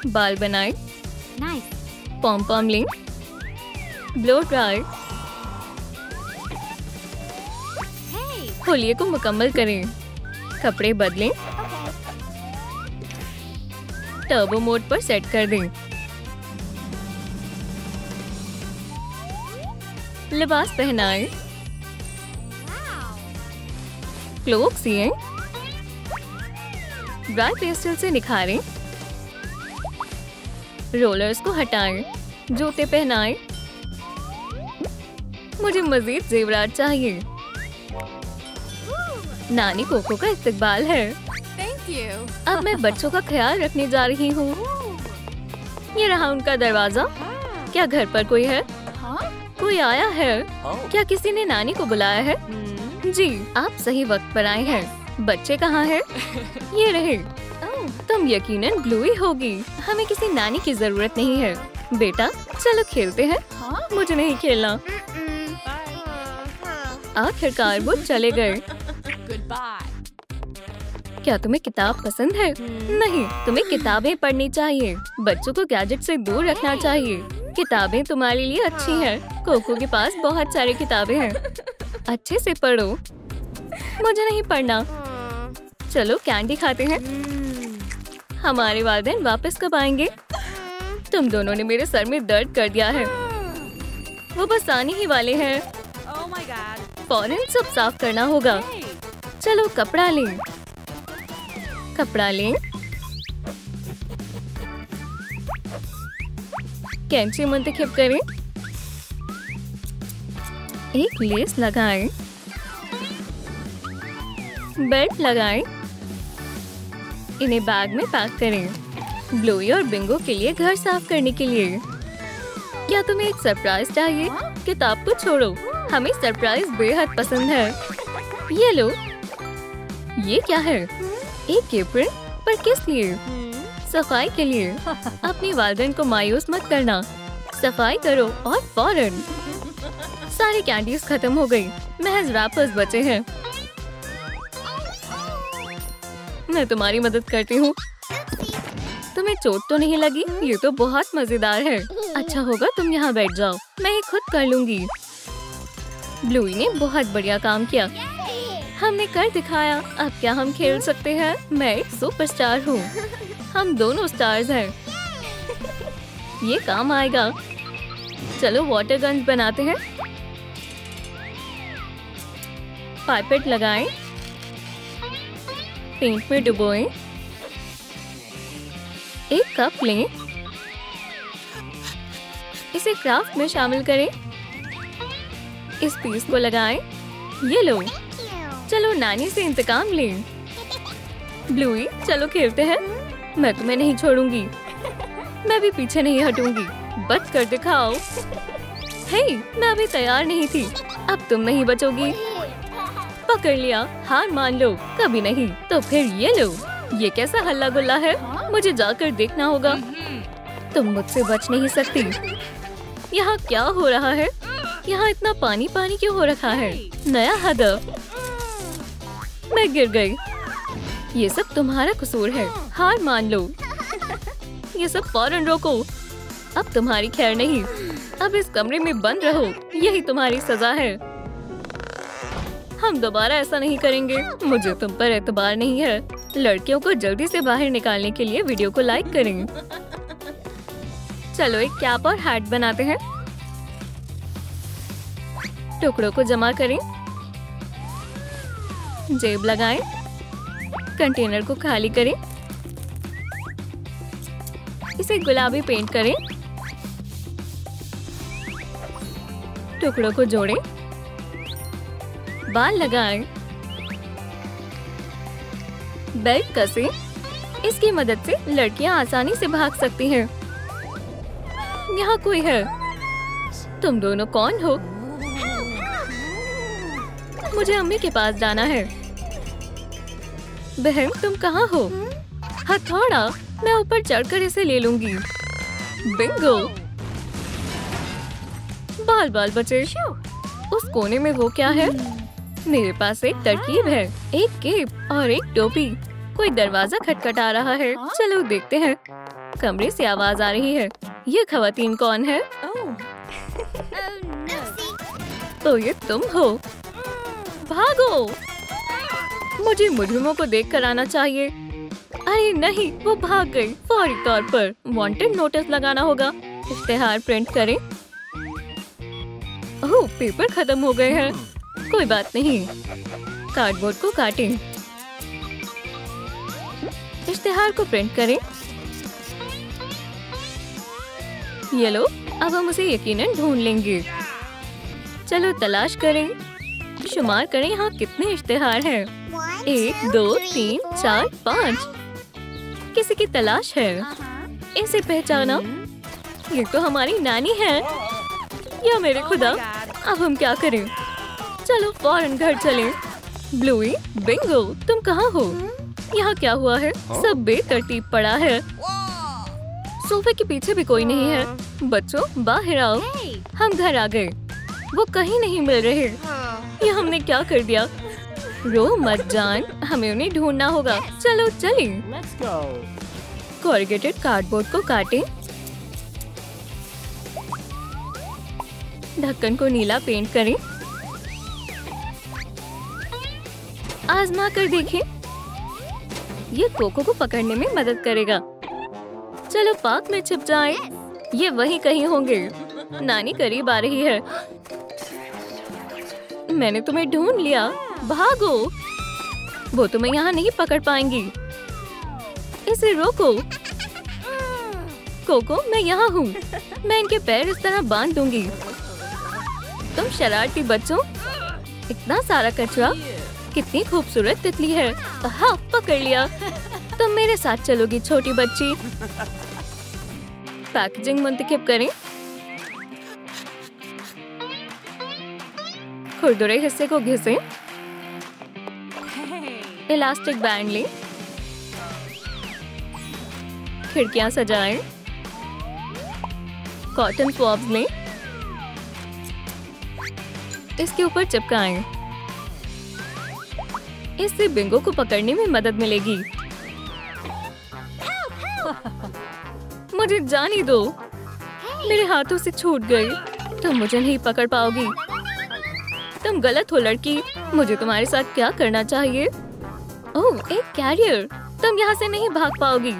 बाल बनाएं। पॉम पॉम लें। Blow dry. होलिये को मुकम्मल करें। कपड़े बदलें। टर्बो मोड पर सेट कर दें। लिबास पहनाएं। क्लोक सिएं। ड्राई पेस्टल से निखारें। रोलर्स को हटाएं। जूते पहनाएं। मुझे मजीद जेवरात चाहिए। नानी कोको का इस्तकबाल है। Thank you. अब मैं बच्चों का ख्याल रखने जा रही हूँ। ये रहा उनका दरवाजा। क्या घर पर कोई है? कोई आया है? क्या किसी ने नानी को बुलाया है? जी, आप सही वक्त पर आए हैं। बच्चे कहाँ हैं? ये रहे। तुम यकीनन ब्लूई होगी। हमें किसी नानी की जरूरत नहीं है। बेटा चलो खेलते हैं। मुझे नहीं खेलना। आखिरकार वो चले गए। Goodbye. क्या तुम्हें किताब पसंद है? नहीं, तुम्हें किताबें पढ़नी चाहिए। बच्चों को गैजेट से दूर रखना चाहिए। किताबें तुम्हारे लिए अच्छी हैं। कोको के पास बहुत सारी किताबें हैं। अच्छे से पढ़ो। मुझे नहीं पढ़ना। चलो कैंडी खाते हैं। हमारे वालिदैन वापस कब आएंगे? तुम दोनों ने मेरे सर में दर्द कर दिया है। वो बस आने ही वाले हैं। Oh my God. फौरन सब साफ करना होगा। चलो कपड़ा लें। कपड़ा लें। कैंची मुंतखब करें। एक लेस लगाएं। बेल्ट लगाएं। इन्हें बैग में पैक करें। ब्लूई और बिंगो के लिए घर साफ करने के लिए। क्या तुम्हें एक सरप्राइज चाहिए? किताब को छोड़ो, हमें सरप्राइज बेहद पसंद है। ये लो। ये क्या है? एक एप्रन, पर किस लिए? सफाई के लिए। अपनी वालिदैन को मायूस मत करना। सफाई करो और फौरन। सारी कैंडीज खत्म हो गई। महज रैपर्स बचे हैं। मैं तुम्हारी मदद करती हूँ। तुम्हें चोट तो नहीं लगी? ये तो बहुत मजेदार है। अच्छा होगा तुम यहाँ बैठ जाओ, मैं ये खुद कर लूंगी। ब्लूई ने बहुत बढ़िया काम किया। हमने कर दिखाया। अब क्या हम खेल सकते हैं? मैं एक सुपरस्टार हूँ। हम दोनों स्टार्स हैं। ये काम आएगा। चलो वाटर गन्स बनाते हैं। पाइपेट लगाएं। पेंट में डुबोएं। एक कप लें। इसे क्राफ्ट में शामिल करें। इस पीस को लगाएं। ये लो। चलो नानी से इंतकाम लें। ब्लूई चलो खेलते हैं। मैं तुम्हें नहीं छोड़ूंगी। मैं भी पीछे नहीं हटूंगी। बच कर दिखाओ। हे, मैं अभी तैयार नहीं थी। अब तुम नहीं बचोगी। पकड़ लिया। हार मान लो। कभी नहीं तो फिर ये लो। ये कैसा हल्ला गुल्ला है? मुझे जाकर देखना होगा। तुम मुझसे बच नहीं सकती। यहाँ क्या हो रहा है? यहाँ इतना पानी पानी क्यों हो रखा है? नया हदफ। मैं गिर गई। ये सब तुम्हारा कसूर है। हार मान लो। ये सब फौरन रोको। अब तुम्हारी खैर नहीं। अब इस कमरे में बंद रहो। यही तुम्हारी सजा है। हम दोबारा ऐसा नहीं करेंगे। मुझे तुम पर एतबार नहीं है। लड़कियों को जल्दी से बाहर निकालने के लिए वीडियो को लाइक करें। चलो एक कैप और हैट बनाते हैं। टुकड़ों को जमा करें। जेब लगाएं। कंटेनर को खाली करें। इसे गुलाबी पेंट करें। टुकड़ों को जोड़ें। बाल लगाएं। बेल्ट कसें। इसकी मदद से लड़कियां आसानी से भाग सकती हैं। यहाँ कोई है। तुम दोनों कौन हो? मुझे अम्मी के पास जाना है। बहन तुम कहाँ हो? हथौड़ा, मैं ऊपर चढ़कर इसे ले लूंगी। बिंगो। बाल बाल बचे। उस कोने में वो क्या है? मेरे पास एक तरकीब है। एक केप और एक टोपी। कोई दरवाजा खटखटा रहा है। चलो देखते हैं। कमरे से आवाज आ रही है। ये खवातीन कौन है? तो ये तुम हो। भागो। मुझे मुजरिमों को देखकर आना चाहिए। अरे नहीं, वो भाग गई। फौरी तौर पर वांटेड नोटिस लगाना होगा। इश्तेहार प्रिंट करें। ओह, पेपर खत्म हो गए हैं। कोई बात नहीं। कार्डबोर्ड को काटें। इश्तेहार को प्रिंट करें। ये लो। अब हम उसे यकीनन ढूंढ लेंगे। चलो तलाश करें। शुमार करें यहाँ कितने इश्तेहार हैं। 1 2 3 4 5। किसी की तलाश है। इसे पहचाना। ये तो हमारी नानी है। या मेरे खुदा, अब हम क्या करें? चलो फौरन घर चलें। ब्लूई, बिंगो, तुम कहाँ हो? यहाँ क्या हुआ है? सब बेतरतीब पड़ा है। सोफे के पीछे भी कोई नहीं है। बच्चों बाहर आओ। हम घर आ गए। वो कहीं नहीं मिल रहे। ये हमने क्या कर दिया? रो मत जान, हमें उन्हें ढूंढना होगा। चलो चलें। कॉर्गेटेड कार्डबोर्ड को काटें। ढक्कन को नीला पेंट करें। आजमा कर देखें। ये कोको को पकड़ने में मदद करेगा। चलो पार्क में छिप जाएं। ये वहीं कहीं होंगे। नानी करीब आ रही है। मैंने तुम्हें ढूंढ लिया, भागो। वो तुम्हें यहाँ नहीं पकड़ पाएंगी। इसे रोको। कोको, मैं यहाँ हूँ। मैं इनके पैर इस तरह बांध दूंगी। तुम शरारती बच्चों, इतना सारा कचरा। कितनी खूबसूरत तितली है। हाँ, पकड़ लिया। तुम मेरे साथ चलोगी छोटी बच्ची। पैकेजिंग मुंतखब करें। खुरदुरे हिस्से को घिसें। इलास्टिक बैंड लें। खिड़कियां सजाएं। कॉटन स्वॉब्स लें। इसके ऊपर चिपकाएं। इससे बिंगो को पकड़ने में मदद मिलेगी। मुझे जाने दो, मेरे हाथों से छूट गई। तुम मुझे नहीं पकड़ पाओगी। तुम गलत हो लड़की। मुझे तुम्हारे साथ क्या करना चाहिए? ओह, एक कैरियर। तुम यहाँ से नहीं भाग पाओगी।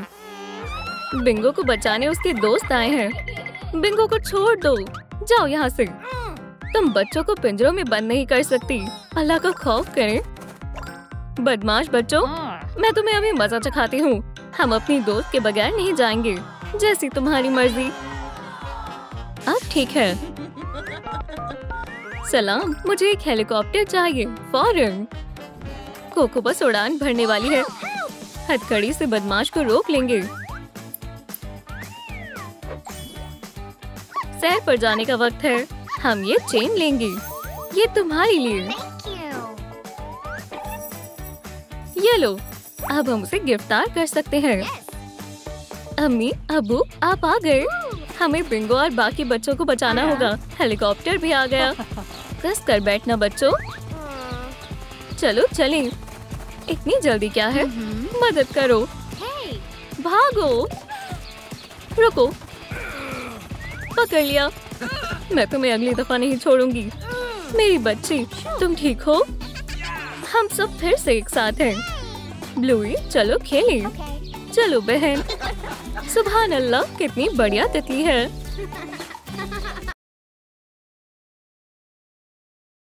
बिंगो को बचाने उसके दोस्त आए हैं। बिंगो को छोड़ दो, जाओ यहाँ से। तुम बच्चों को पिंजरों में बंद नहीं कर सकती। अल्लाह का खौफ करें। बदमाश बच्चों, मैं तुम्हें अभी मजा चखाती हूँ। हम अपनी दोस्त के बगैर नहीं जाएंगे। जैसी तुम्हारी मर्जी। अब ठीक है। सलाम, मुझे एक हेलीकॉप्टर चाहिए फौरन। कोको बस उड़ान भरने वाली है। हथकड़ी से बदमाश को रोक लेंगे। सैर पर जाने का वक्त है। हम ये चेन लेंगे। ये तुम्हारे लिए। ये लो, अब हम उसे गिरफ्तार कर सकते हैं। अम्मी, अब्बू, आप आ गए। हमें बिंगो और बाकी बच्चों को बचाना होगा। हेलीकॉप्टर भी आ गया। कस कर बैठना बच्चों। चलो चलें। इतनी जल्दी क्या है? मदद करो। भागो। रुको। पकड़ लिया। मैं तुम्हें अगली दफा नहीं छोड़ूंगी। मेरी बच्ची, तुम ठीक हो? हम सब फिर से एक साथ हैं। ब्लूई, चलो खेलें। चलो बहन। सुभान अल्लाह, कितनी बढ़िया तितली है।